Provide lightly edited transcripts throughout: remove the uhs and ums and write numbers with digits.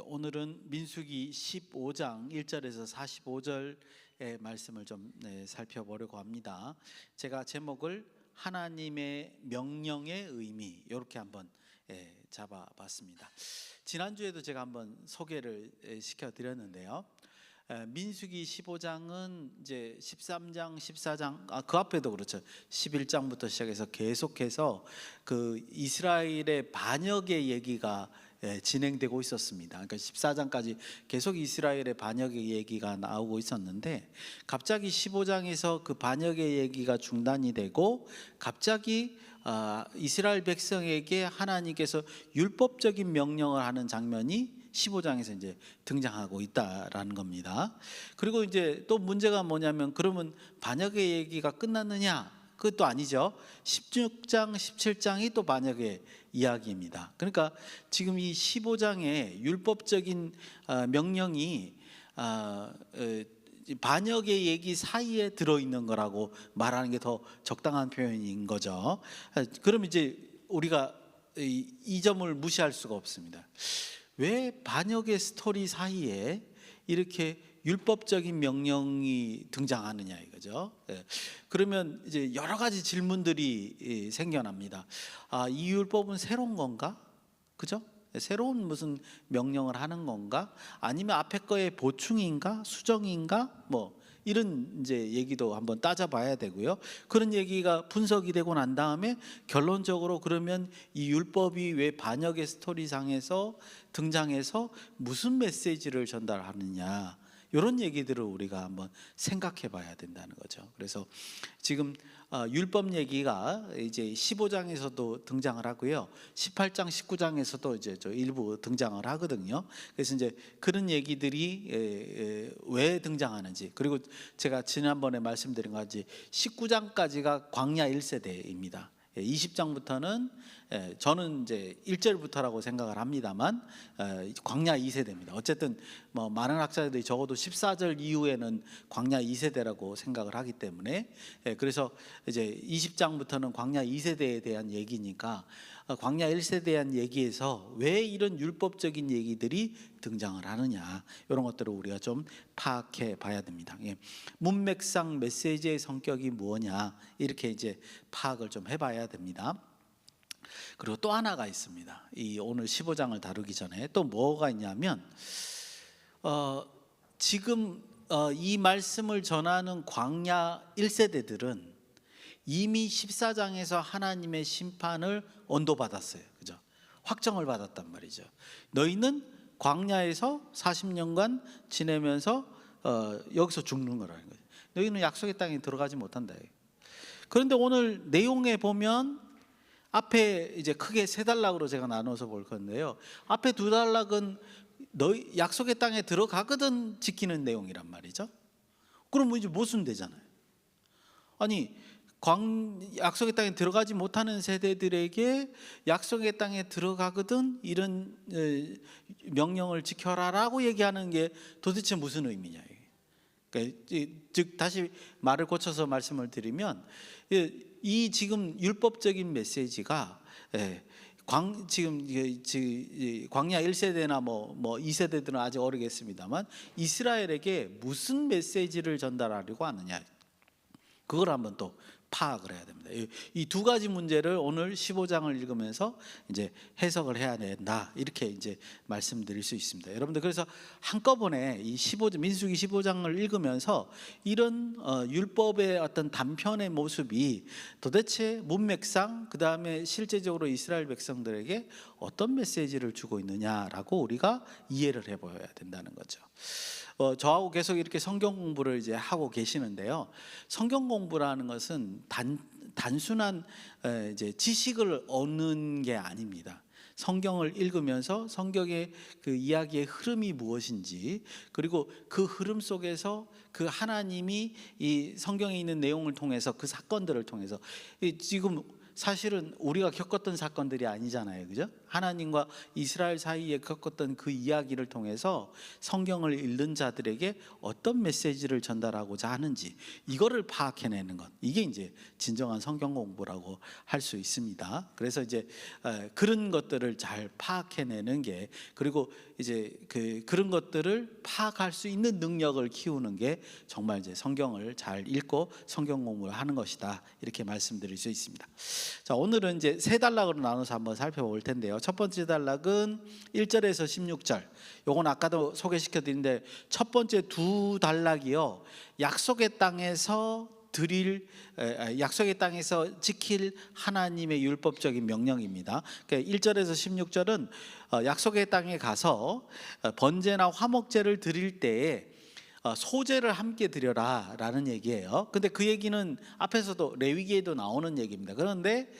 오늘은 민수기 15장 1절에서 45절의 말씀을 좀 살펴보려고 합니다. 제가 제목을 하나님의 명령의 의미 이렇게 한번 잡아봤습니다. 지난주에도 제가 한번 소개를 시켜드렸는데요. 민수기 15장은 이제 13장, 14장, 그 앞에도 그렇죠. 11장부터 시작해서 계속해서 그 이스라엘의 반역의 얘기가 진행되고 있었습니다. 그러니까 14장까지 계속 이스라엘의 반역의 얘기가 나오고 있었는데 갑자기 15장에서 그 반역의 얘기가 중단이 되고 갑자기 이스라엘 백성에게 하나님께서 율법적인 명령을 하는 장면이 15장에서 이제 등장하고 있다라는 겁니다. 그리고 이제 또 문제가 뭐냐면 그러면 반역의 얘기가 끝났느냐? 그것도 아니죠. 16장, 17장이 또 반역의 이야기입니다. 그러니까 지금 이 15장의 율법적인 명령이 반역의 얘기 사이에 들어있는 거라고 말하는 게 더 적당한 표현인 거죠. 그럼 이제 우리가 이 점을 무시할 수가 없습니다. 왜 반역의 스토리 사이에 이렇게 율법적인 명령이 등장하느냐 이거죠. 그러면 이제 여러 가지 질문들이 생겨납니다. 이 율법은 새로운 건가? 그죠? 새로운 무슨 명령을 하는 건가? 아니면 앞에 거의 보충인가? 수정인가? 뭐 이런 이제 얘기도 한번 따져봐야 되고요. 그런 얘기가 분석이 되고 난 다음에 결론적으로 그러면 이 율법이 왜 반역의 스토리상에서 등장해서 무슨 메시지를 전달하느냐 이런 얘기들을 우리가 한번 생각해 봐야 된다는 거죠. 그래서 지금 율법 얘기가 이제 15장에서도 등장을 하고요. 18장, 19장에서도 이제 일부 등장을 하거든요. 그래서 이제 그런 얘기들이 왜 등장하는지, 그리고 제가 지난번에 말씀드린 것 같이 19장까지가 광야 1세대입니다. 20장부터는 저는 이제 1절부터라고 생각을 합니다만 광야 2세대입니다. 어쨌든 뭐 많은 학자들이 적어도 14절 이후에는 광야 2세대라고 생각을 하기 때문에 그래서 이제 20장부터는 광야 2세대에 대한 얘기니까 광야 1세대에 대한 얘기에서 왜 이런 율법적인 얘기들이 등장을 하느냐 이런 것들을 우리가 좀 파악해 봐야 됩니다. 문맥상 메시지의 성격이 뭐냐 이렇게 이제 파악을 좀 해봐야 됩니다. 그리고 또 하나가 있습니다. 이 오늘 15장을 다루기 전에 또 뭐가 있냐면 지금 이 말씀을 전하는 광야 1세대들은 이미 14장에서 하나님의 심판을 언도받았어요. 그죠? 확정을 받았단 말이죠. 너희는 광야에서 40년간 지내면서 여기서 죽는 거라는 거예요. 너희는 약속의 땅에 들어가지 못한다. 그런데 오늘 내용에 보면 앞에 이제 크게 세 단락으로 제가 나눠서 볼 건데요. 앞에 두 단락은 너희 약속의 땅에 들어가거든 지키는 내용이란 말이죠. 그럼 이제 모순되잖아요. 아니 약속의 땅에 들어가지 못하는 세대들에게 약속의 땅에 들어가거든 이런 명령을 지켜라라고 얘기하는 게 도대체 무슨 의미냐. 그러니까 즉 다시 말을 고쳐서 말씀을 드리면 이 지금 율법적인 메시지가 지금 광야 1세대나 뭐 2세대들은 아직 모르겠습니다만 이스라엘에게 무슨 메시지를 전달하려고 하느냐 그걸 한번 또 파악을 해야 됩니다. 이 두 가지 문제를 오늘 15장을 읽으면서 이제 해석을 해야 된다. 이렇게 이제 말씀드릴 수 있습니다. 여러분들 그래서 한꺼번에 이 민수기 15장을 읽으면서 이런 율법의 어떤 단편의 모습이 도대체 문맥상 그다음에 실제적으로 이스라엘 백성들에게 어떤 메시지를 주고 있느냐라고 우리가 이해를 해봐야 된다는 거죠. 저하고 계속 이렇게 성경 공부를 이제 하고 계시는데요. 성경 공부라는 것은 단순한 이제 지식을 얻는 게 아닙니다. 성경을 읽으면서 성경의 그 이야기의 흐름이 무엇인지, 그리고 그 흐름 속에서 그 하나님이 이 성경에 있는 내용을 통해서 그 사건들을 통해서 지금 사실은 우리가 겪었던 사건들이 아니잖아요, 그죠? 하나님과 이스라엘 사이에 겪었던 그 이야기를 통해서 성경을 읽는 자들에게 어떤 메시지를 전달하고자 하는지 이거를 파악해내는 것, 이게 이제 진정한 성경 공부라고 할 수 있습니다. 그래서 이제 그런 것들을 잘 파악해내는 게, 그리고 이제 그런 것들을 파악할 수 있는 능력을 키우는 게 정말 이제 성경을 잘 읽고 성경 공부를 하는 것이다, 이렇게 말씀드릴 수 있습니다. 자, 오늘은 이제 세 단락으로 나눠서 한번 살펴볼 텐데요. 첫 번째 단락은 1절에서 16절. 요건 아까도 소개시켜 드린데, 첫 번째 두 단락이요, 약속의 땅에서 약속의 땅에서 지킬 하나님의 율법적인 명령입니다. 그러니까 1절에서 16절은 약속의 땅에 가서 번제나 화목제를 드릴 때에 소제를 함께 드려라 라는 얘기예요. 근데 그 얘기는 앞에서도 레위기에도 나오는 얘기입니다. 그런데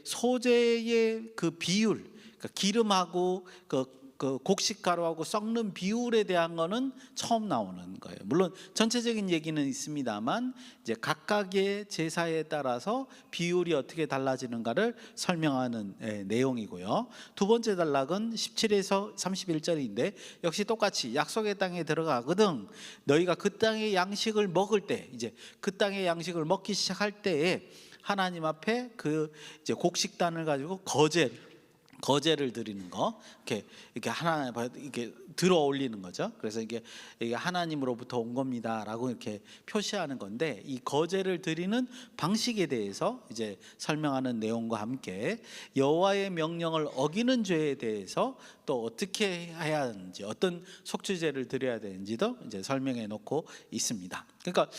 소제의 그 비율, 그러니까 기름하고 그 곡식가루하고 섞는 비율에 대한 거는 처음 나오는 거예요. 물론 전체적인 얘기는 있습니다만 이제 각각의 제사에 따라서 비율이 어떻게 달라지는가를 설명하는 내용이고요. 두 번째 단락은 17에서 31절인데 역시 똑같이 약속의 땅에 들어가거든 너희가 그 땅의 양식을 먹을 때, 이제 그 땅의 양식을 먹기 시작할 때에 하나님 앞에 그 이제 곡식단을 가지고 거제를 드리는 거, 이렇게 하나 이렇게 들어 올리는 거죠. 그래서 이게 하나님으로부터 온 겁니다라고 이렇게 표시하는 건데, 이 거제를 드리는 방식에 대해서 이제 설명하는 내용과 함께 여호와의 명령을 어기는 죄에 대해서 또 어떻게 해야 하는지, 어떤 속죄제를 드려야 되는지도 이제 설명해 놓고 있습니다. 그러니까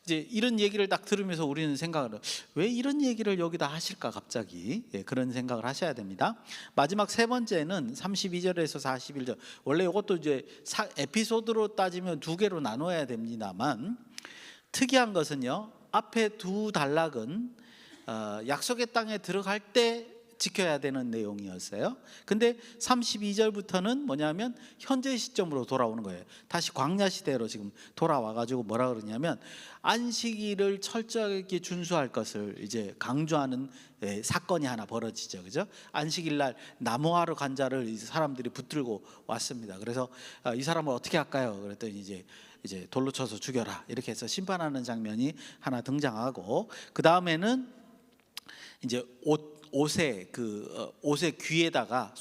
이제 이런 얘기를 딱 들으면서 우리는 생각을 해요. 왜 이런 얘기를 여기다 하실까 갑자기? 그런 생각을 하셔야 됩니다. 마지막 세 번째는 32절에서 41절. 원래 이것도 이제 에피소드로 따지면 두 개로 나눠야 됩니다만, 특이한 것은요, 앞에 두 단락은 약속의 땅에 들어갈 때 지켜야 되는 내용이었어요. 근데 32절부터는 뭐냐면 현재 시점으로 돌아오는 거예요. 다시 광야 시대로 지금 돌아와 가지고 뭐라 그러냐면 안식일을 철저하게 준수할 것을 이제 강조하는 사건이 하나 벌어지죠. 그죠? 안식일 날 나무하러 간 자를 사람들이 붙들고 왔습니다. 그래서 이 사람을 어떻게 할까요? 그랬더니 이제 돌로 쳐서 죽여라, 이렇게 해서 심판하는 장면이 하나 등장하고, 그 다음에는 이제 옷의 귀에다가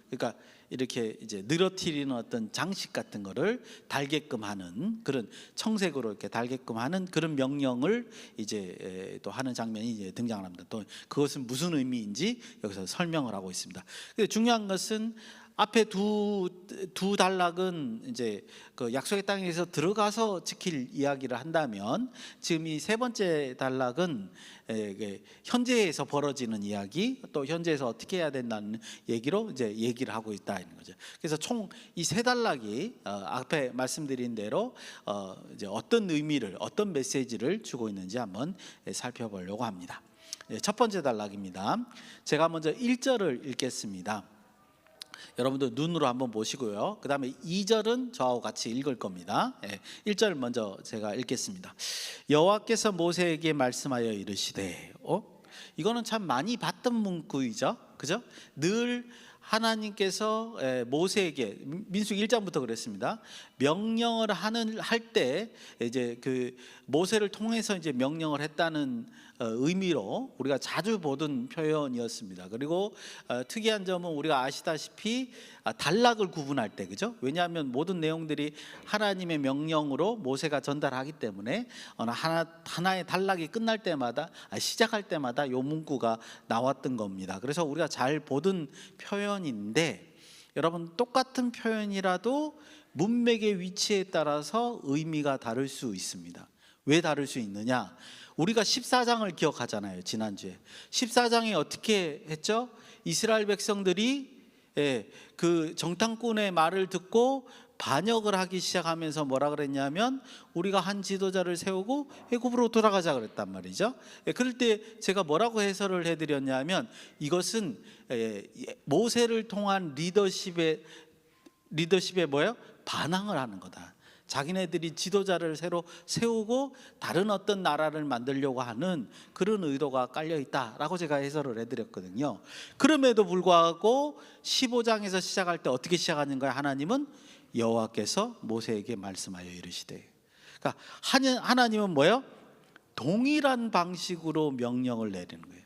그러니까 이렇게 이제 늘어뜨리는 어떤 장식 같은 거를 달게끔 하는, 그런 청색으로 이렇게 달게끔 하는 그런 명령을 이제 또 하는 장면이 이제 등장을 합니다. 또 그것은 무슨 의미인지 여기서 설명을 하고 있습니다. 근데 중요한 것은 앞에 두 단락은 이제 그 약속의 땅에서 들어가서 지킬 이야기를 한다면, 지금 이 세 번째 단락은 현재에서 벌어지는 이야기, 또 현재에서 어떻게 해야 된다는 얘기로 이제 얘기를 하고 있다는 거죠. 그래서 총 이 세 단락이 앞에 말씀드린 대로 이제 어떤 의미를, 어떤 메시지를 주고 있는지 한번 살펴보려고 합니다. 첫 번째 단락입니다. 제가 먼저 1절을 읽겠습니다. 여러분들 눈으로 한번 보시고요. 그 다음에 2절은 저하고 같이 읽을 겁니다. 1절 먼저 제가 읽겠습니다. 여호와께서 모세에게 말씀하여 이르시되, 이거는 참 많이 봤던 문구이죠, 그죠? 늘 하나님께서 모세에게, 민수기 1장부터 그랬습니다. 명령을 할 때 이제 그 모세를 통해서 이제 명령을 했다는 의미로 우리가 자주 보던 표현이었습니다. 그리고 특이한 점은 우리가 아시다시피 단락을 구분할 때, 그죠? 왜냐하면 모든 내용들이 하나님의 명령으로 모세가 전달하기 때문에 하나의 단락이 끝날 때마다, 시작할 때마다 요 문구가 나왔던 겁니다. 그래서 우리가 잘 보던 표현인데, 여러분 똑같은 표현이라도 문맥의 위치에 따라서 의미가 다를 수 있습니다. 왜 다를 수 있느냐? 우리가 14장을 기억하잖아요. 지난주에 14장에 어떻게 했죠? 이스라엘 백성들이 그 정탐꾼의 말을 듣고 반역을 하기 시작하면서 뭐라 그랬냐면, 우리가 한 지도자를 세우고 애굽으로 돌아가자 그랬단 말이죠. 그럴 때 제가 뭐라고 해설을 해드렸냐면, 이것은 모세를 통한 리더십에 뭐예요? 반항을 하는 거다. 자기네들이 지도자를 새로 세우고 다른 어떤 나라를 만들려고 하는 그런 의도가 깔려 있다라고 제가 해설을 해드렸거든요. 그럼에도 불구하고 15장에서 시작할 때 어떻게 시작하는 거예요? 하나님은 여호와께서 모세에게 말씀하여 이르시되. 그러니까 하나님은 뭐예요? 동일한 방식으로 명령을 내리는 거예요.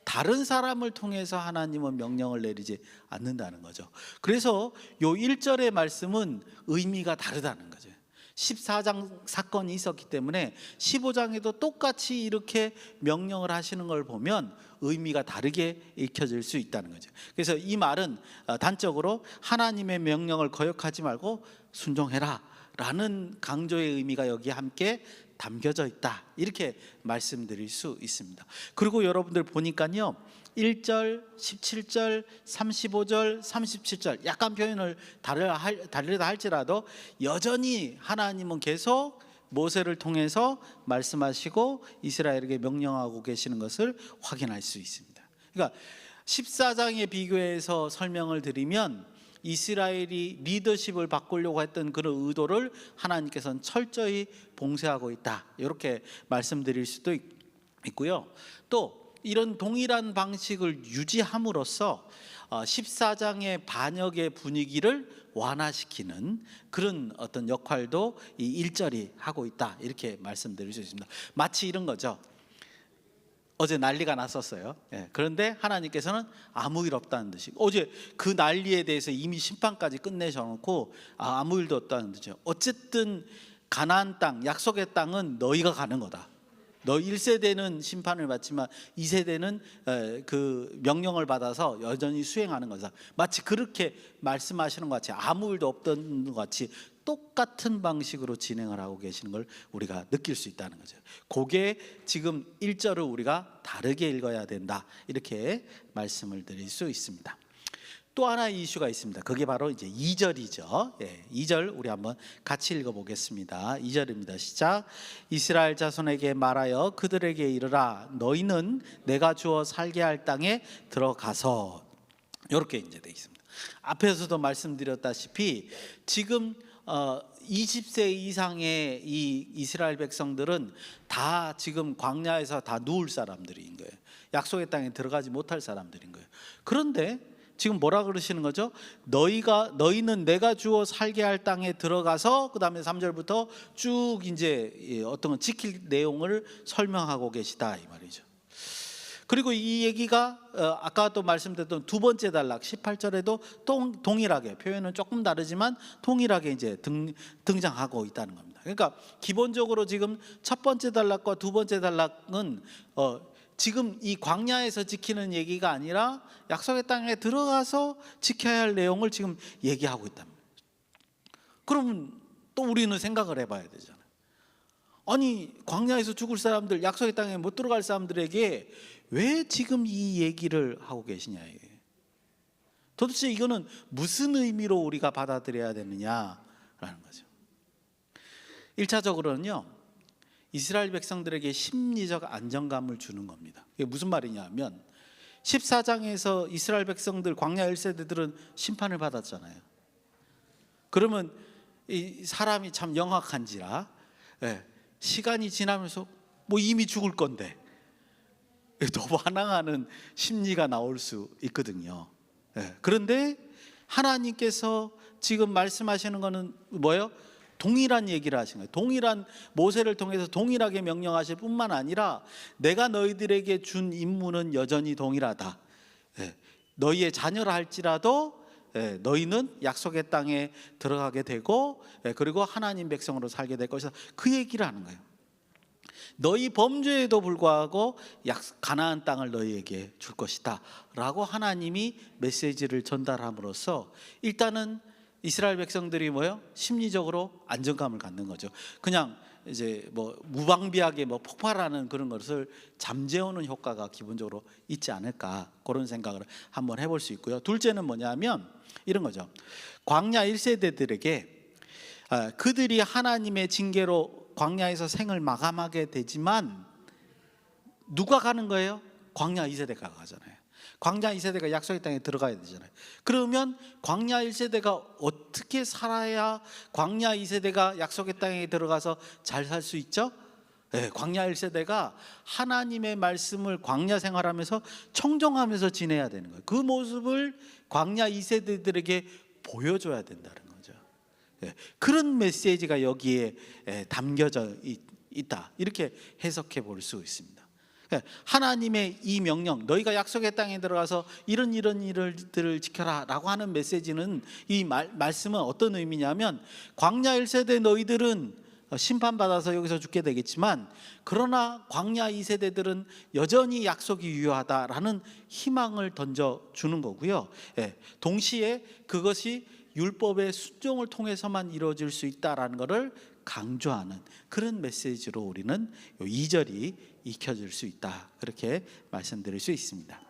다른 사람을 통해서 하나님은 명령을 내리지 않는다는 거죠. 그래서 요 1절의 말씀은 의미가 다르다는 거죠. 14장 사건이 있었기 때문에 15장에도 똑같이 이렇게 명령을 하시는 걸 보면 의미가 다르게 읽혀질 수 있다는 거죠. 그래서 이 말은 단적으로 하나님의 명령을 거역하지 말고 순종해라 라는 강조의 의미가 여기에 함께 담겨져 있다, 이렇게 말씀드릴 수 있습니다. 그리고 여러분들 보니까요, 1절, 17절, 35절, 37절 약간 표현을 다르다 할지라도 여전히 하나님은 계속 모세를 통해서 말씀하시고 이스라엘에게 명령하고 계시는 것을 확인할 수 있습니다. 그러니까 14장에 비교해서 설명을 드리면 이스라엘이 리더십을 바꾸려고 했던 그런 의도를 하나님께서는 철저히 봉쇄하고 있다, 이렇게 말씀드릴 수도 있고요. 또 이런 동일한 방식을 유지함으로써 14장의 반역의 분위기를 완화시키는 그런 어떤 역할도 이 1절이 하고 있다, 이렇게 말씀드릴 수 있습니다. 마치 이런 거죠. 어제 난리가 났었어요. 그런데 하나님께서는 아무 일 없다는 듯이, 어제 그 난리에 대해서 이미 심판까지 끝내셔놓고 아무 일도 없다는 듯이요. 어쨌든 가나안 땅, 약속의 땅은 너희가 가는 거다. 너 1세대는 심판을 받지만 2세대는 그 명령을 받아서 여전히 수행하는 거다. 마치 그렇게 말씀하시는 것 같이, 아무 일도 없던 것 같이 똑같은 방식으로 진행을 하고 계시는 걸 우리가 느낄 수 있다는 거죠. 그게 지금 1절을 우리가 다르게 읽어야 된다, 이렇게 말씀을 드릴 수 있습니다. 또 하나의 이슈가 있습니다. 그게 바로 이제 2절이죠. 2절 우리 한번 같이 읽어보겠습니다. 2절입니다. 시작. 이스라엘 자손에게 말하여 그들에게 이르라, 너희는 내가 주어 살게 할 땅에 들어가서, 이렇게 이제 되어 있습니다. 앞에서도 말씀드렸다시피 지금 20세 이상의 이 이스라엘 백성들은 다 지금 광야에서 다 누울 사람들인 거예요. 약속의 땅에 들어가지 못할 사람들인 거예요. 그런데 지금 뭐라 그러시는 거죠? 너희는 내가 주어 살게 할 땅에 들어가서, 그 다음에 3절부터 쭉 이제 어떤 지킬 내용을 설명하고 계시다, 이 말이죠. 그리고 이 얘기가 아까 또 말씀드렸던 두 번째 단락 18절에도 동일하게, 표현은 조금 다르지만 동일하게 이제 등장하고 있다는 겁니다. 그러니까 기본적으로 지금 첫 번째 단락과 두 번째 단락은 지금 이 광야에서 지키는 얘기가 아니라 약속의 땅에 들어가서 지켜야 할 내용을 지금 얘기하고 있답니다. 그러면 또 우리는 생각을 해봐야 되잖아요. 아니, 광야에서 죽을 사람들, 약속의 땅에 못 들어갈 사람들에게 왜 지금 이 얘기를 하고 계시냐, 이게. 도대체 이거는 무슨 의미로 우리가 받아들여야 되느냐라는 거죠. 1차적으로는요, 이스라엘 백성들에게 심리적 안정감을 주는 겁니다. 이게 무슨 말이냐 하면 14장에서 이스라엘 백성들, 광야 1세대들은 심판을 받았잖아요. 그러면 이 사람이 참 영악한지라 시간이 지나면서 뭐 이미 죽을 건데 더 반항하는 심리가 나올 수 있거든요. 그런데 하나님께서 지금 말씀하시는 거는 뭐예요? 동일한 얘기를 하신 거예요. 동일한, 모세를 통해서 동일하게 명령하실 뿐만 아니라 내가 너희들에게 준 임무는 여전히 동일하다. 너희의 자녀라 할지라도 너희는 약속의 땅에 들어가게 되고 그리고 하나님 백성으로 살게 될 것이다, 그 얘기를 하는 거예요. 너희 범죄에도 불구하고 가나안 땅을 너희에게 줄 것이다 라고 하나님이 메시지를 전달함으로써 일단은 이스라엘 백성들이 뭐요? 심리적으로 안정감을 갖는 거죠. 그냥 이제 뭐 무방비하게 뭐 폭발하는 그런 것을 잠재우는 효과가 기본적으로 있지 않을까, 그런 생각을 한번 해볼 수 있고요. 둘째는 뭐냐면 이런 거죠. 광야 1세대들에게 그들이 하나님의 징계로 광야에서 생을 마감하게 되지만 누가 가는 거예요? 광야 2세대가 가잖아요. 광야 2세대가 약속의 땅에 들어가야 되잖아요. 그러면 광야 1세대가 어떻게 살아야 광야 2세대가 약속의 땅에 들어가서 잘 살 수 있죠? 네, 광야 1세대가 하나님의 말씀을 광야 생활하면서 청정하면서 지내야 되는 거예요. 그 모습을 광야 2세대들에게 보여줘야 된다는 거죠. 네, 그런 메시지가 여기에 담겨져 있다, 이렇게 해석해 볼 수 있습니다. 하나님의 이 명령, 너희가 약속의 땅에 들어가서 이런 일들을 지켜라 라고 하는 메시지는, 이 말씀은 어떤 의미냐면, 광야 1세대 너희들은 심판받아서 여기서 죽게 되겠지만, 그러나 광야 2세대들은 여전히 약속이 유효하다라는 희망을 던져주는 거고요. 동시에 그것이 율법의 순종을 통해서만 이루어질 수 있다라는 것을 강조하는 그런 메시지로 우리는 2절이 익혀질 수 있다, 그렇게 말씀드릴 수 있습니다.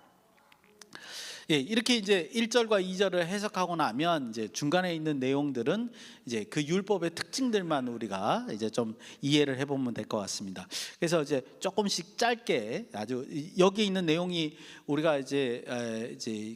이렇게 이제 1절과 2절을 해석하고 나면 이제 중간에 있는 내용들은 이제 그 율법의 특징들만 우리가 이제 좀 이해를 해보면 될 것 같습니다. 그래서 이제 조금씩 짧게, 아주 여기 있는 내용이 우리가 이제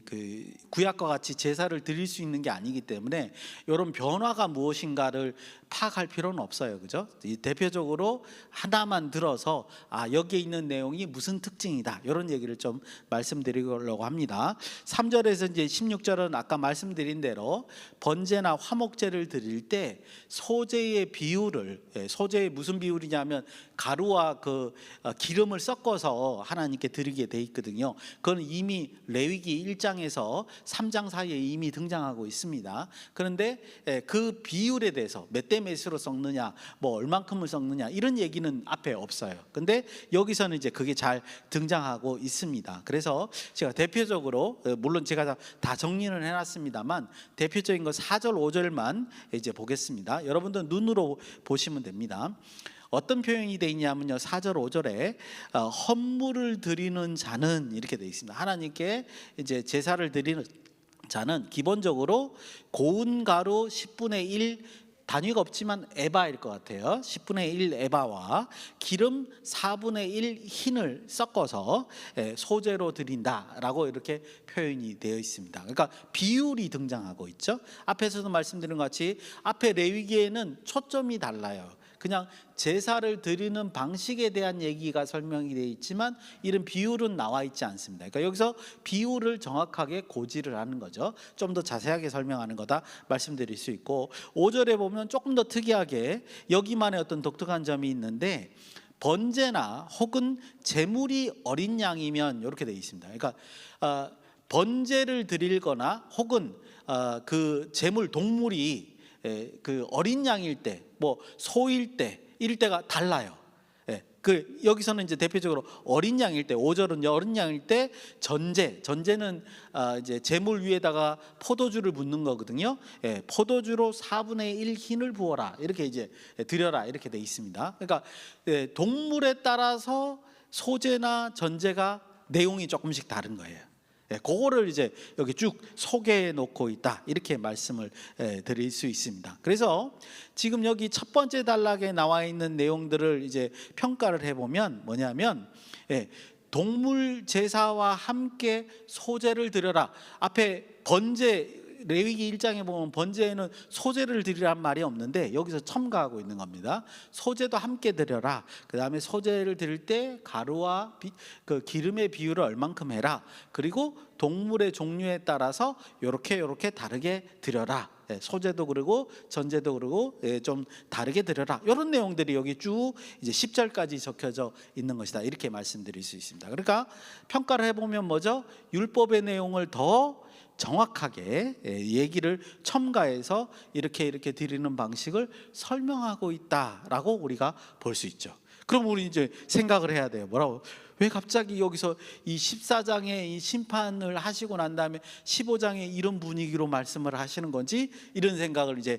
그 구약과 같이 제사를 드릴 수 있는 게 아니기 때문에 이런 변화가 무엇인가를 파악할 필요는 없어요, 그죠? 대표적으로 하나만 들어서 여기에 있는 내용이 무슨 특징이다, 이런 얘기를 좀 말씀드리려고 합니다. 3절에서 이제 16절은 아까 말씀드린 대로 번제나 화목제를 드릴 때 소제의 비율을, 소제의 무슨 비율이냐면 가루와 그 기름을 섞어서 하나님께 드리게 돼 있거든요. 그건 이미 레위기 1장에서 3장 사이에 이미 등장하고 있습니다. 그런데 그 비율에 대해서 몇 대 몇으로 섞느냐, 뭐 얼만큼을 섞느냐, 이런 얘기는 앞에 없어요. 근데 여기서는 이제 그게 잘 등장하고 있습니다. 그래서 제가 대표적으로, 물론 제가 다 정리를 해놨습니다만 대표적인 거 4절 5절만 이제 보겠습니다. 여러분들 눈으로 보시면 됩니다. 어떤 표현이 되어 있냐면요, 4절 5절에 헌물을 드리는 자는 이렇게 되어 있습니다. 하나님께 이제 제사를 드리는 자는 기본적으로 고운 가루 10분의 1, 단위가 없지만 에바일 것 같아요. 10분의 1 에바와 기름 4분의 1 흰을 섞어서 소제로 드린다라고 이렇게 표현이 되어 있습니다. 그러니까 비율이 등장하고 있죠. 앞에서도 말씀드린 것 같이 앞에 레위기에는 초점이 달라요. 그냥 제사를 드리는 방식에 대한 얘기가 설명이 되어 있지만 이런 비율은 나와 있지 않습니다. 그러니까 여기서 비율을 정확하게 고지를 하는 거죠. 좀 더 자세하게 설명하는 거다 말씀드릴 수 있고, 5절에 보면 조금 더 특이하게 여기만의 어떤 독특한 점이 있는데, 번제나 혹은 제물이 어린 양이면 이렇게 되어 있습니다. 그러니까 번제를 드리거나 혹은 그 제물 동물이 그 어린 양일 때, 뭐 소일 때, 이럴 때가 달라요. 그 여기서는 이제 대표적으로 어린 양일 때, 5절은 어린 양일 때 전제는 이제 제물 위에다가 포도주를 붓는 거거든요. 포도주로 4분의 1 흰을 부어라, 이렇게 이제 드려라, 이렇게 돼 있습니다. 그러니까 동물에 따라서 소제나 전제가 내용이 조금씩 다른 거예요. 그거를 이제 여기 쭉 소개해 놓고 있다, 이렇게 말씀을 드릴 수 있습니다. 그래서 지금 여기 첫 번째 단락에 나와 있는 내용들을 이제 평가를 해보면 뭐냐면, 동물 제사와 함께 소제를 드려라. 앞에 번제, 레위기 1장에 보면 번제에는 소제를 드리란 말이 없는데 여기서 첨가하고 있는 겁니다. 소제도 함께 드려라. 그 다음에 소제를 드릴 때 가루와 그 기름의 비율을 얼만큼 해라. 그리고 동물의 종류에 따라서 요렇게 다르게 드려라. 소제도 그러고 전제도 그러고 좀 다르게 드려라. 이런 내용들이 여기 쭉 이제 10절까지 적혀져 있는 것이다, 이렇게 말씀드릴 수 있습니다. 그러니까 평가를 해보면 뭐죠? 율법의 내용을 더 정확하게 얘기를 첨가해서 이렇게 드리는 방식을 설명하고 있다라고 우리가 볼 수 있죠. 그럼 우리 이제 생각을 해야 돼요. 뭐라고? 왜 갑자기 여기서 이 14장에 이 심판을 하시고 난 다음에 15장에 이런 분위기로 말씀을 하시는 건지, 이런 생각을 이제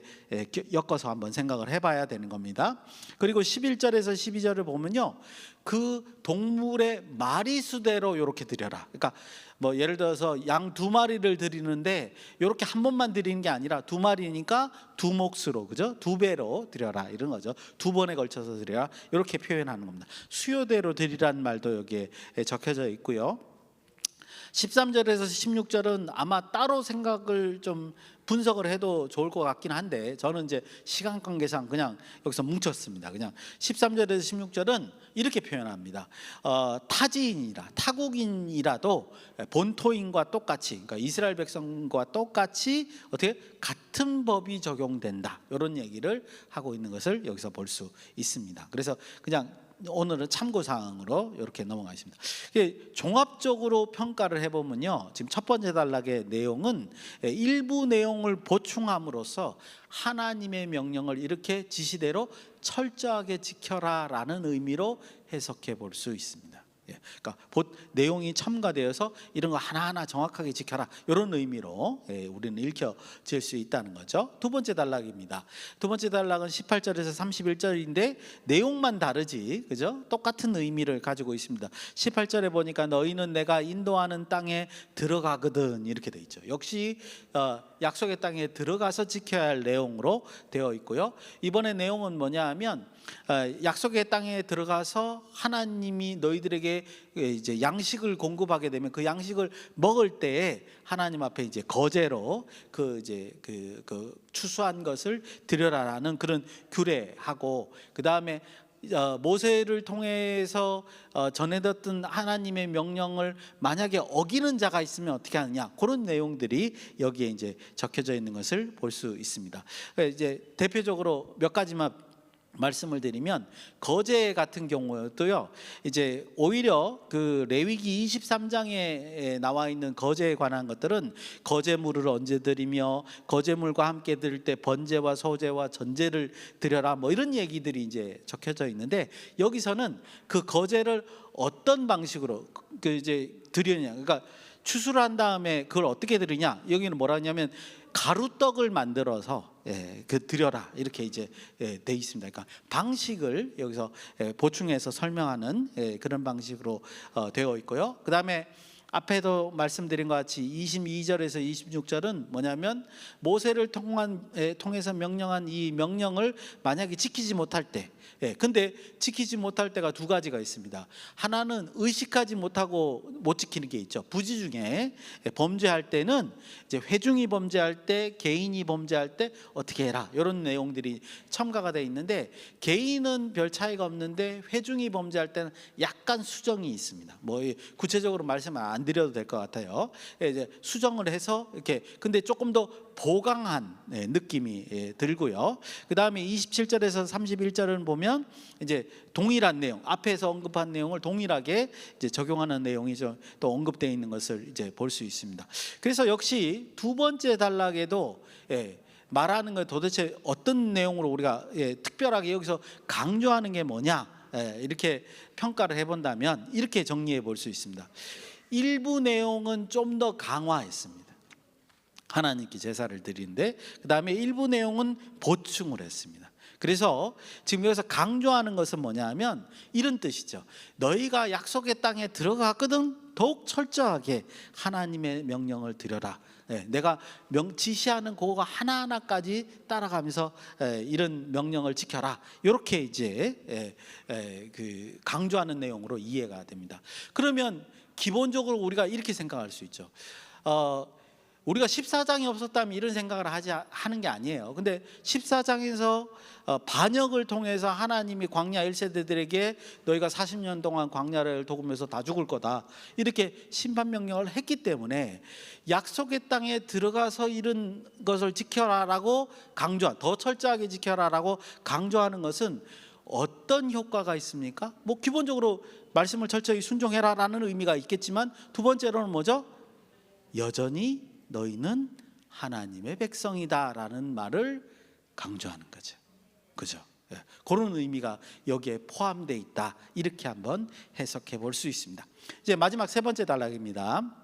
엮어서 한번 생각을 해봐야 되는 겁니다. 그리고 11절에서 12절을 보면요, 그 동물의 마리수대로 이렇게 드려라. 그러니까 뭐 예를 들어서 양 2마리를 드리는데 이렇게 한 번만 드리는 게 아니라 2마리니까 2몫으로, 그죠? 2배로 드려라, 이런 거죠. 2번에 걸쳐서 드려라, 이렇게 표현하는 겁니다. 수요대로 드리라는 말도 여기에 적혀져 있고요. 13절에서 16절은 아마 따로 생각을 좀 분석을 해도 좋을 것 같긴 한데 저는 이제 시간 관계상 그냥 여기서 뭉쳤습니다. 그냥 13절에서 16절은 이렇게 표현합니다. 타지인이라 타국인이라도 본토인과 똑같이, 그러니까 이스라엘 백성과 똑같이 어떻게 같은 법이 적용된다, 이런 얘기를 하고 있는 것을 여기서 볼 수 있습니다. 그래서 그냥 오늘은 참고사항으로 이렇게 넘어가겠습니다. 종합적으로 평가를 해보면요, 지금 첫 번째 단락의 내용은 일부 내용을 보충함으로써 하나님의 명령을 이렇게 지시대로 철저하게 지켜라 라는 의미로 해석해 볼 수 있습니다. 그러니까 내용이 첨가되어서 이런 거 하나하나 정확하게 지켜라, 이런 의미로 우리는 읽혀질 수 있다는 거죠. 두 번째 단락입니다. 두 번째 단락은 18절에서 31절인데 내용만 다르지, 그죠? 똑같은 의미를 가지고 있습니다. 18절에 보니까 너희는 내가 인도하는 땅에 들어가거든, 이렇게 돼 있죠. 역시 약속의 땅에 들어가서 지켜야 할 내용으로 되어 있고요. 이번에 내용은 뭐냐 하면 약속의 땅에 들어가서 하나님이 너희들에게 이제 양식을 공급하게 되면 그 양식을 먹을 때에 하나님 앞에 이제 거제로 그 추수한 것을 드려라라는 그런 규례하고, 그 다음에 모세를 통해서 전해졌던 하나님의 명령을 만약에 어기는 자가 있으면 어떻게 하느냐, 그런 내용들이 여기에 이제 적혀져 있는 것을 볼 수 있습니다. 이제 대표적으로 몇 가지만 말씀을 드리면, 거제 같은 경우도요, 이제 오히려 그 레위기 23장에 나와 있는 거제에 관한 것들은 거제물을 언제 드리며 거제물과 함께 드릴 때 번제와 소제와 전제를 드려라, 뭐 이런 얘기들이 이제 적혀져 있는데, 여기서는 그 거제를 어떤 방식으로 이제 드리느냐, 그러니까 추수를 한 다음에 그걸 어떻게 드리냐, 여기는 뭐라 하냐면 가루떡을 만들어서 드려라, 이렇게 이제 돼 있습니다. 그러니까 방식을 여기서 보충해서 설명하는 그런 방식으로 되어 있고요. 그 다음에 앞에도 말씀드린 것 같이 22절에서 26절은 뭐냐면 모세를 통해서 명령한 이 명령을 만약에 지키지 못할 때, 근데 지키지 못할 때가 두 가지가 있습니다. 하나는 의식하지 못하고 못 지키는 게 있죠. 부지 중에 범죄할 때는 이제 회중이 범죄할 때, 개인이 범죄할 때 어떻게 해라, 이런 내용들이 첨가가 되어 있는데, 개인은 별 차이가 없는데 회중이 범죄할 때는 약간 수정이 있습니다. 뭐 구체적으로 말씀 안 드려도 될 것 같아요. 이제 수정을 해서 이렇게, 근데 조금 더 보강한 느낌이 들고요. 그 다음에 27절에서 31절을 보면 이제 동일한 내용, 앞에서 언급한 내용을 동일하게 이제 적용하는 내용이 또 언급되어 있는 것을 이제 볼 수 있습니다. 그래서 역시 두 번째 단락에도 말하는 것, 도대체 어떤 내용으로 우리가 특별하게 여기서 강조하는 게 뭐냐, 이렇게 평가를 해본다면 이렇게 정리해 볼 수 있습니다. 일부 내용은 좀 더 강화했습니다. 하나님께 제사를 드리는데, 그 다음에 일부 내용은 보충을 했습니다. 그래서 지금 여기서 강조하는 것은 뭐냐 하면 이런 뜻이죠. 너희가 약속의 땅에 들어갔거든, 더욱 철저하게 하나님의 명령을 드려라. 내가 지시하는 그거 하나하나까지 따라가면서 이런 명령을 지켜라, 이렇게 이제 강조하는 내용으로 이해가 됩니다. 그러면 기본적으로 우리가 이렇게 생각할 수 있죠. 우리가 14장이 없었다면 이런 생각을 하는 게 아니에요. 근데 14장에서 반역을 통해서 하나님이 광야 1세대들에게 너희가 40년 동안 광야를 도구면서 다 죽을 거다, 이렇게 심판 명령을 했기 때문에 약속의 땅에 들어가서 이런 것을 지켜라라고 더 철저하게 지켜라라고 강조하는 것은 어떤 효과가 있습니까? 뭐 기본적으로 말씀을 철저히 순종해라라는 의미가 있겠지만, 두 번째로는 뭐죠? 여전히 너희는 하나님의 백성이다라는 말을 강조하는 거죠. 그죠? 그런 의미가 여기에 포함되어 있다, 이렇게 한번 해석해 볼 수 있습니다. 이제 마지막 세 번째 단락입니다.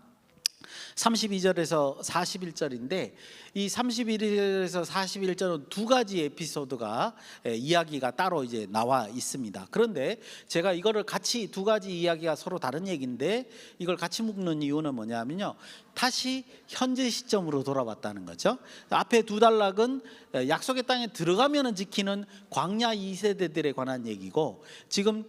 32절에서 41절인데, 이 31절에서 41절은 두 가지 에피소드가 이야기가 따로 이제 나와 있습니다. 그런데 제가 이거를 같이, 두 가지 이야기가 서로 다른 얘기인데 이걸 같이 묶는 이유는 뭐냐면요, 다시 현재 시점으로 돌아왔다는 거죠. 앞에 두 단락은 약속의 땅에 들어가면 지키는 광야 2세대들에 관한 얘기고, 지금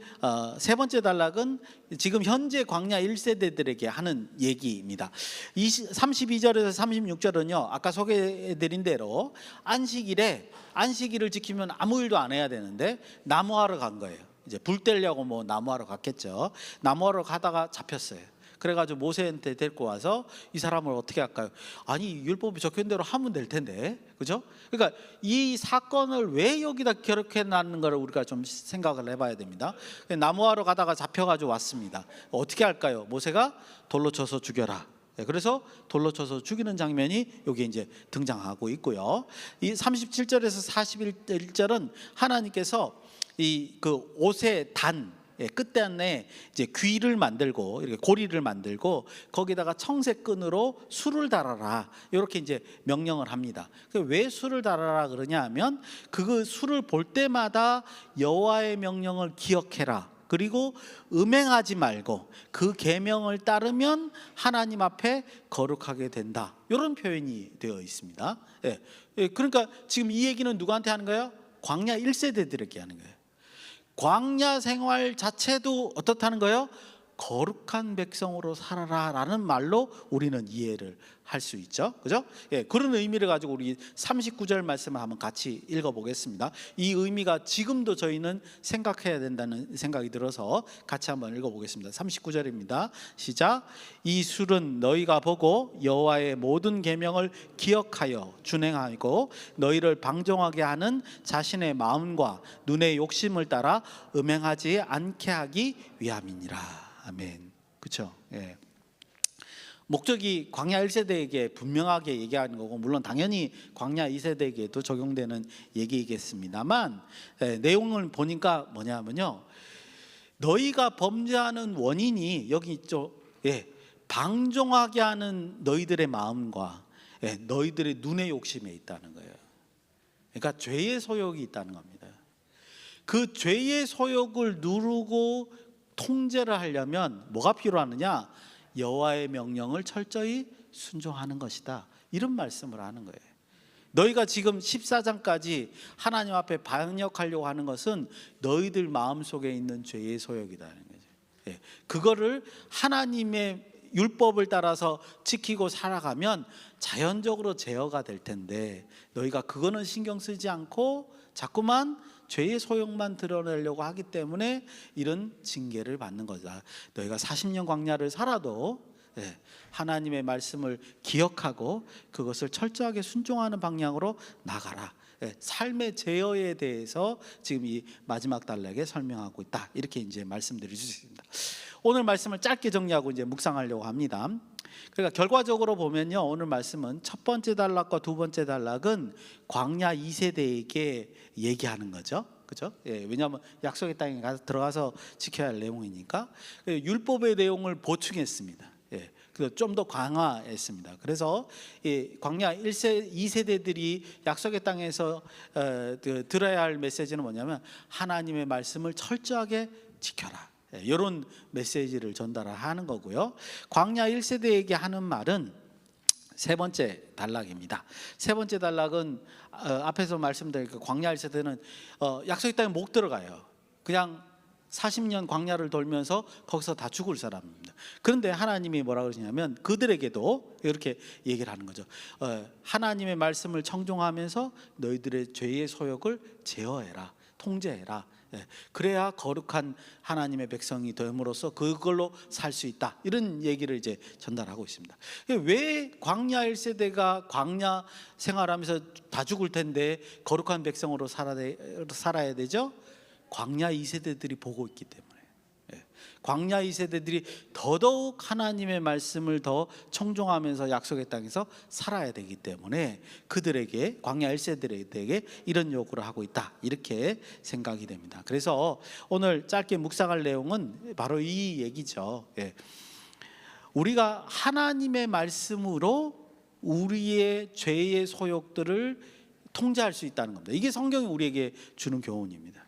세 번째 단락은 지금 현재 광야 1세대들에게 하는 얘기입니다. 32절에서 36절은요, 아까 소개해드린 대로 안식일을 지키면 아무 일도 안 해야 되는데 나무하러 간 거예요. 이제 불 떼려고 뭐 나무하러 갔겠죠. 나무하러 가다가 잡혔어요. 그래가지고 모세한테 데리고 와서 이 사람을 어떻게 할까요? 아니, 율법이 적힌 대로 하면 될 텐데, 그죠? 그러니까 이 사건을 왜 여기다 기록해 놨는 걸 우리가 좀 생각을 해봐야 됩니다. 나무하러 가다가 잡혀가지고 왔습니다. 어떻게 할까요? 모세가 돌로 쳐서 죽여라. 그래서 돌로 쳐서 죽이는 장면이 여기 이제 등장하고 있고요. 이 37절에서 41절은 하나님께서 이 그 옷의 단 끝단에 이제 귀를 만들고 이렇게 고리를 만들고 거기다가 청색 끈으로 술을 달아라, 이렇게 이제 명령을 합니다. 왜 술을 달아라 그러냐 하면 그 술을 볼 때마다 여호와의 명령을 기억해라, 그리고 음행하지 말고 그 계명을 따르면 하나님 앞에 거룩하게 된다, 이런 표현이 되어 있습니다. 그러니까 지금 이 얘기는 누구한테 하는 거예요? 광야 1세대들에게 하는 거예요. 광야 생활 자체도 어떻다는 거예요? 거룩한 백성으로 살아라라는 말로 우리는 이해를 할 수 있죠, 그죠? 그런 의미를 가지고 우리 39절 말씀을 한번 같이 읽어보겠습니다. 이 의미가 지금도 저희는 생각해야 된다는 생각이 들어서 같이 한번 읽어보겠습니다. 39절입니다. 시작. 이 술은 너희가 보고 여호와의 모든 계명을 기억하여 준행하고 너희를 방종하게 하는 자신의 마음과 눈의 욕심을 따라 음행하지 않게 하기 위함이니라. 아멘. 그렇죠? 목적이 광야 1세대에게 분명하게 얘기하는 거고, 물론 당연히 광야 2세대에게도 적용되는 얘기이겠습니다만, 내용을 보니까 뭐냐면요, 너희가 범죄하는 원인이 여기 있죠. 방종하게 하는 너희들의 마음과 너희들의 눈의 욕심에 있다는 거예요. 그러니까 죄의 소욕이 있다는 겁니다. 그 죄의 소욕을 누르고 통제를 하려면 뭐가 필요하느냐? 여호와의 명령을 철저히 순종하는 것이다, 이런 말씀을 하는 거예요. 너희가 지금 14장까지 하나님 앞에 반역하려고 하는 것은 너희들 마음속에 있는 죄의 소욕이라는 거죠. 그거를 하나님의 율법을 따라서 지키고 살아가면 자연적으로 제어가 될 텐데, 너희가 그거는 신경 쓰지 않고 자꾸만 죄의 소욕만 드러내려고 하기 때문에 이런 징계를 받는 거다. 너희가 40년 광야를 살아도 하나님의 말씀을 기억하고 그것을 철저하게 순종하는 방향으로 나가라. 삶의 제어에 대해서 지금 이 마지막 단락에 설명하고 있다, 이렇게 이제 말씀드릴 수 있습니다. 오늘 말씀을 짧게 정리하고 이제 묵상하려고 합니다. 그러니까 결과적으로 보면요, 오늘 말씀은 첫 번째 단락과 두 번째 단락은 광야 2세대에게 얘기하는 거죠, 그죠? 왜냐하면 약속의 땅에 들어가서 지켜야 할 내용이니까 율법의 내용을 보충했습니다. 그래서 좀 더 강화했습니다. 그래서 광야 1세, 2세대들이 약속의 땅에서 들어야 할 메시지는 뭐냐면 하나님의 말씀을 철저하게 지켜라, 이런 메시지를 전달하는 거고요. 광야 1세대에게 하는 말은 세 번째 단락입니다. 세 번째 단락은 앞에서 말씀드린 그 광야 1세대는 약속의 땅에 못 들어가요. 그냥 40년 광야를 돌면서 거기서 다 죽을 사람입니다. 그런데 하나님이 뭐라 그러시냐면 그들에게도 이렇게 얘기를 하는 거죠. 하나님의 말씀을 청종하면서 너희들의 죄의 소욕을 제어해라, 통제해라. 그래야 거룩한 하나님의 백성이 됨으로써 그걸로 살 수 있다, 이런 얘기를 이제 전달하고 있습니다. 왜 광야 1세대가 광야 생활하면서 다 죽을 텐데 거룩한 백성으로 살아야 되죠? 광야 2세대들이 보고 있기 때문에. 광야 2세대들이 더더욱 하나님의 말씀을 더 청종하면서 약속의 땅에서 살아야 되기 때문에 그들에게, 광야 1세대들에게 이런 요구를 하고 있다, 이렇게 생각이 됩니다. 그래서 오늘 짧게 묵상할 내용은 바로 이 얘기죠. 우리가 하나님의 말씀으로 우리의 죄의 소욕들을 통제할 수 있다는 겁니다. 이게 성경이 우리에게 주는 교훈입니다.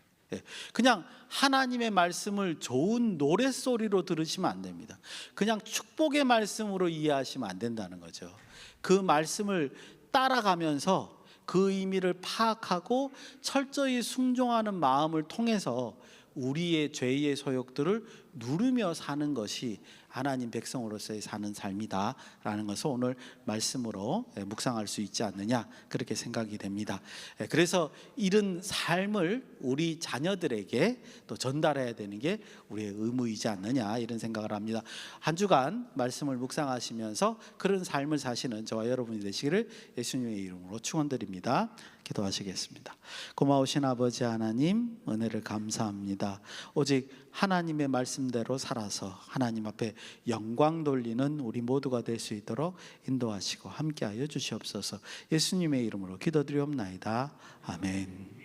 그냥 하나님의 말씀을 좋은 노랫소리로 들으시면 안 됩니다. 그냥 축복의 말씀으로 이해하시면 안 된다는 거죠. 그 말씀을 따라가면서 그 의미를 파악하고 철저히 순종하는 마음을 통해서 우리의 죄의 소욕들을 누리며 사는 것이 하나님 백성으로서의 사는 삶이다라는 것을 오늘 말씀으로 묵상할 수 있지 않느냐, 그렇게 생각이 됩니다. 그래서 이런 삶을 우리 자녀들에게 또 전달해야 되는 게 우리의 의무이지 않느냐, 이런 생각을 합니다. 한 주간 말씀을 묵상하시면서 그런 삶을 사시는 저와 여러분이 되시기를 예수님의 이름으로 축원드립니다. 기도하시겠습니다. 고마우신 아버지 하나님, 은혜를 감사합니다. 오직 하나님의 말씀대로 살아서 하나님 앞에 영광 돌리는 우리 모두가 될 수 있도록 인도하시고 함께하여 주시옵소서. 예수님의 이름으로 기도드리옵나이다. 아멘.